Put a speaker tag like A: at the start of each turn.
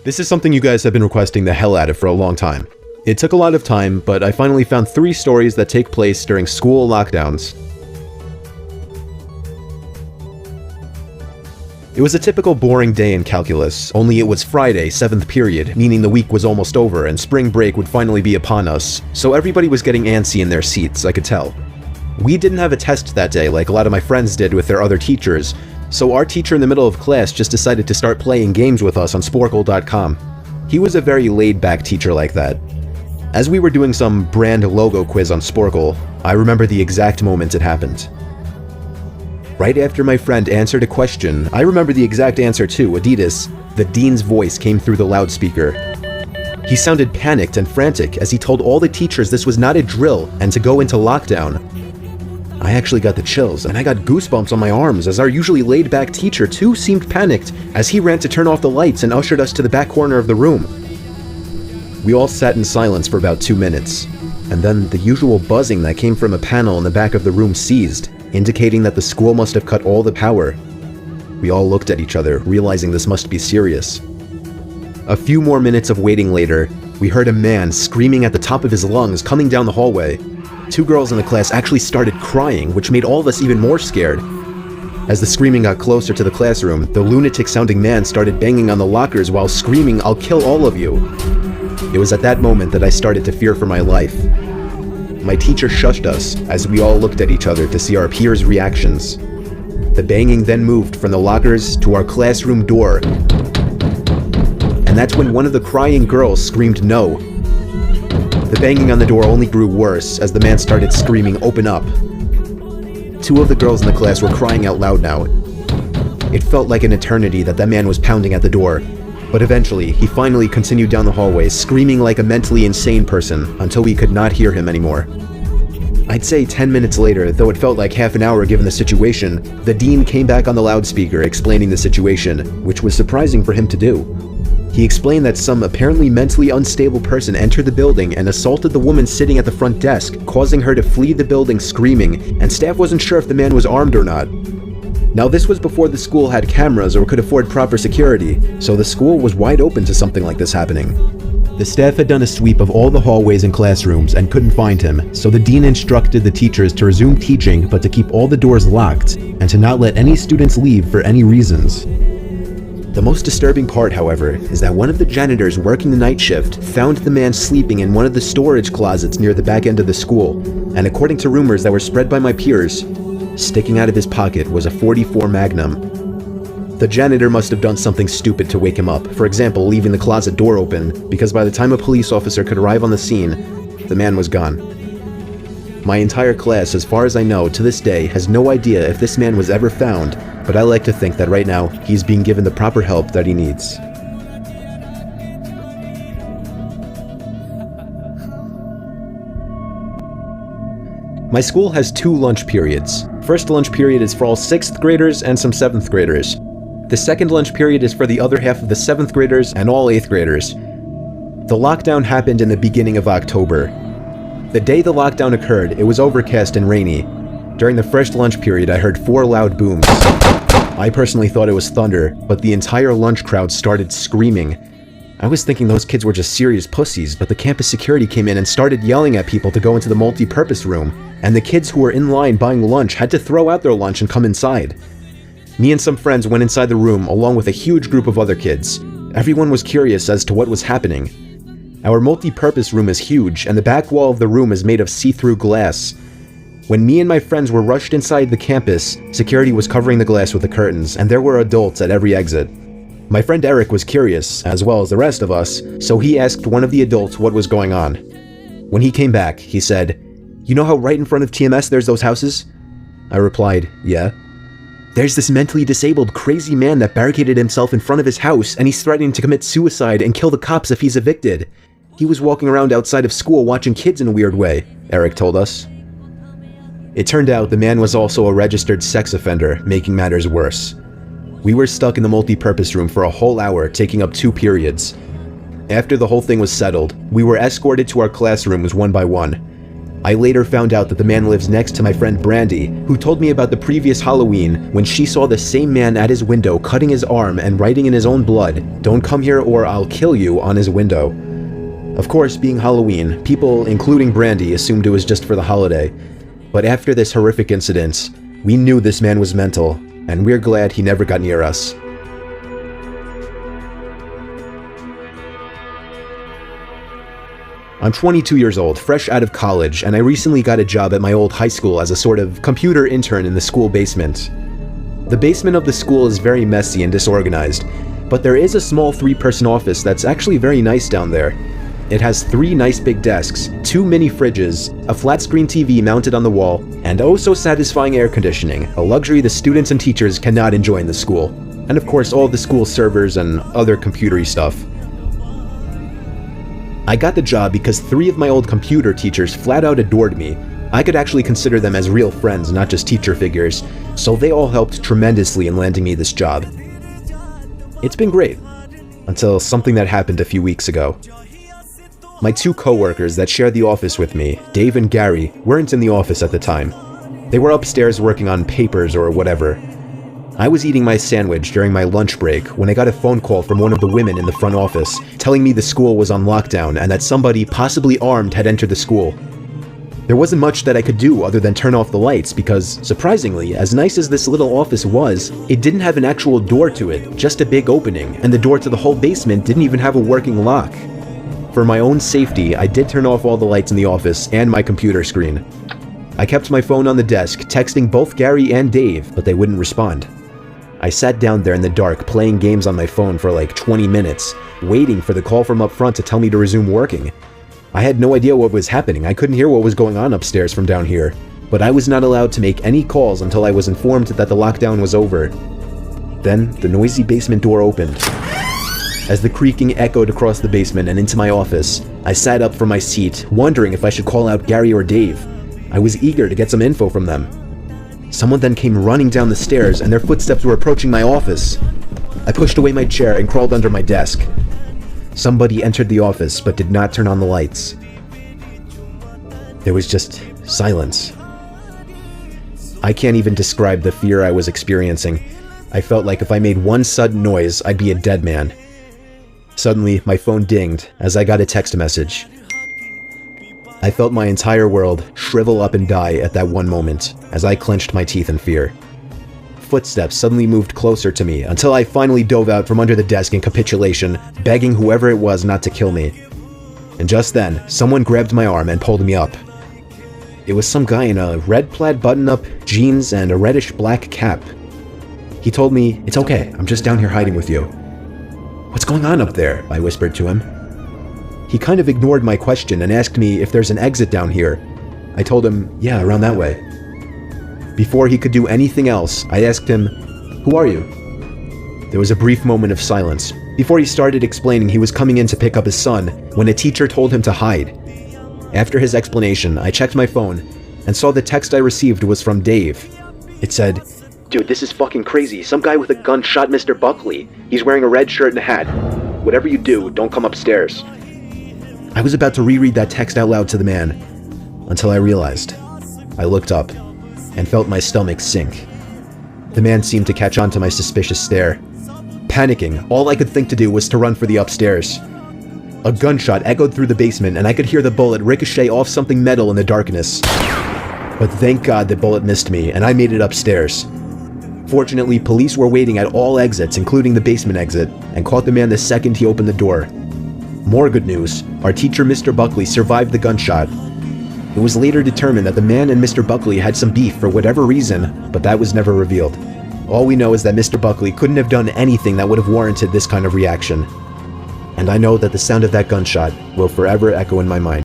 A: This is something you guys have been requesting the hell out of for a long time. It took a lot of time, but I finally found 3 stories that take place during school lockdowns. It was a typical boring day in calculus, only it was Friday, 7th period, meaning the week was almost over and spring break would finally be upon us, so everybody was getting antsy in their seats, I could tell. We didn't have a test that day like a lot of my friends did with their other teachers, so our teacher in the middle of class just decided to start playing games with us on Sporkle.com. He was a very laid-back teacher like that. As we were doing some brand logo quiz on Sporkle, I remember the exact moment it happened. Right after my friend answered a question, I remember the exact answer too, Adidas. The dean's voice came through the loudspeaker. He sounded panicked and frantic as he told all the teachers this was not a drill and to go into lockdown. I actually got the chills, and I got goosebumps on my arms as our usually laid-back teacher too seemed panicked as he ran to turn off the lights and ushered us to the back corner of the room. We all sat in silence for about 2 minutes, and then the usual buzzing that came from a panel in the back of the room ceased, indicating that the school must have cut all the power. We all looked at each other, realizing this must be serious. A few more minutes of waiting later, we heard a man screaming at the top of his lungs coming down the hallway. 2 girls in the class actually started crying, which made all of us even more scared. As the screaming got closer to the classroom, the lunatic-sounding man started banging on the lockers while screaming, "I'll kill all of you." It was at that moment that I started to fear for my life. My teacher shushed us as we all looked at each other to see our peers' reactions. The banging then moved from the lockers to our classroom door. And that's when one of the crying girls screamed no. The banging on the door only grew worse as the man started screaming, "Open up." 2 of the girls in the class were crying out loud now. It felt like an eternity that man was pounding at the door, but eventually he finally continued down the hallway, screaming like a mentally insane person until we could not hear him anymore. I'd say 10 minutes later, though it felt like half an hour given the situation, the dean came back on the loudspeaker explaining the situation, which was surprising for him to do. He explained that some apparently mentally unstable person entered the building and assaulted the woman sitting at the front desk, causing her to flee the building screaming, and staff wasn't sure if the man was armed or not. Now this was before the school had cameras or could afford proper security, so the school was wide open to something like this happening. The staff had done a sweep of all the hallways and classrooms and couldn't find him, so the dean instructed the teachers to resume teaching but to keep all the doors locked and to not let any students leave for any reasons. The most disturbing part, however, is that one of the janitors working the night shift found the man sleeping in one of the storage closets near the back end of the school, and according to rumors that were spread by my peers, sticking out of his pocket was a .44 Magnum. The janitor must have done something stupid to wake him up, for example, leaving the closet door open, because by the time a police officer could arrive on the scene, the man was gone. My entire class, as far as I know, to this day, has no idea if this man was ever found, but I like to think that right now, he's being given the proper help that he needs. My school has 2 lunch periods. First lunch period is for all 6th graders and some 7th graders. The second lunch period is for the other half of the 7th graders and all 8th graders. The lockdown happened in the beginning of October. The day the lockdown occurred, it was overcast and rainy. During the first lunch period, I heard 4 loud booms. I personally thought it was thunder, but the entire lunch crowd started screaming. I was thinking those kids were just serious pussies, but the campus security came in and started yelling at people to go into the multi-purpose room, and the kids who were in line buying lunch had to throw out their lunch and come inside. Me and some friends went inside the room along with a huge group of other kids. Everyone was curious as to what was happening. Our multi-purpose room is huge, and the back wall of the room is made of see-through glass. When me and my friends were rushed inside the campus, security was covering the glass with the curtains, and there were adults at every exit. My friend Eric was curious, as well as the rest of us, so he asked one of the adults what was going on. When he came back, he said, "You know how right in front of TMS there's those houses?" I replied, "Yeah." "There's this mentally disabled crazy man that barricaded himself in front of his house, and he's threatening to commit suicide and kill the cops if he's evicted. He was walking around outside of school watching kids in a weird way," Eric told us. It turned out the man was also a registered sex offender, making matters worse. We were stuck in the multi-purpose room for a whole hour, taking up 2 periods. After the whole thing was settled, we were escorted to our classrooms one by one. I later found out that the man lives next to my friend Brandy, who told me about the previous Halloween when she saw the same man at his window cutting his arm and writing in his own blood, "Don't come here or I'll kill you," on his window. Of course, being Halloween, people, including Brandy, assumed it was just for the holiday. But after this horrific incident, we knew this man was mental, and we're glad he never got near us. I'm 22 years old, fresh out of college, and I recently got a job at my old high school as a sort of computer intern in the school basement. The basement of the school is very messy and disorganized, but there is a small 3-person office that's actually very nice down there. It has 3 nice big desks, 2 mini fridges, a flat-screen TV mounted on the wall, and oh so satisfying air conditioning, a luxury the students and teachers cannot enjoy in the school. And of course all the school servers and other computery stuff. I got the job because 3 of my old computer teachers flat out adored me. I could actually consider them as real friends, not just teacher figures, so they all helped tremendously in landing me this job. It's been great, until something that happened a few weeks ago. My 2 coworkers that shared the office with me, Dave and Gary, weren't in the office at the time. They were upstairs working on papers or whatever. I was eating my sandwich during my lunch break when I got a phone call from one of the women in the front office telling me the school was on lockdown and that somebody, possibly armed, had entered the school. There wasn't much that I could do other than turn off the lights because, surprisingly, as nice as this little office was, it didn't have an actual door to it, just a big opening, and the door to the whole basement didn't even have a working lock. For my own safety, I did turn off all the lights in the office and my computer screen. I kept my phone on the desk, texting both Gary and Dave, but they wouldn't respond. I sat down there in the dark playing games on my phone for like 20 minutes, waiting for the call from up front to tell me to resume working. I had no idea what was happening. I couldn't hear what was going on upstairs from down here, but I was not allowed to make any calls until I was informed that the lockdown was over. Then the noisy basement door opened. As the creaking echoed across the basement and into my office, I sat up from my seat, wondering if I should call out Gary or Dave. I was eager to get some info from them. Someone then came running down the stairs and their footsteps were approaching my office. I pushed away my chair and crawled under my desk. Somebody entered the office but did not turn on the lights. There was just silence. I can't even describe the fear I was experiencing. I felt like if I made one sudden noise, I'd be a dead man. Suddenly, my phone dinged as I got a text message. I felt my entire world shrivel up and die at that one moment as I clenched my teeth in fear. Footsteps suddenly moved closer to me until I finally dove out from under the desk in capitulation, begging whoever it was not to kill me. And just then, someone grabbed my arm and pulled me up. It was some guy in a red plaid button-up, jeans, and a reddish-black cap. He told me, "It's okay, I'm just down here hiding with you." "What's going on up there?" I whispered to him. He kind of ignored my question and asked me if there's an exit down here. I told him, "Yeah, around that way." Before he could do anything else, I asked him, "Who are you?" There was a brief moment of silence before he started explaining he was coming in to pick up his son when a teacher told him to hide. After his explanation, I checked my phone and saw the text I received was from Dave. It said, "Dude, this is fucking crazy. Some guy with a gun shot Mr. Buckley. He's wearing a red shirt and a hat. Whatever you do, don't come upstairs." I was about to reread that text out loud to the man, until I realized. I looked up, and felt my stomach sink. The man seemed to catch on to my suspicious stare. Panicking, all I could think to do was to run for the upstairs. A gunshot echoed through the basement, and I could hear the bullet ricochet off something metal in the darkness. But thank God the bullet missed me, and I made it upstairs. Fortunately, police were waiting at all exits, including the basement exit, and caught the man the second he opened the door. More good news, our teacher Mr. Buckley survived the gunshot. It was later determined that the man and Mr. Buckley had some beef for whatever reason, but that was never revealed. All we know is that Mr. Buckley couldn't have done anything that would have warranted this kind of reaction. And I know that the sound of that gunshot will forever echo in my mind.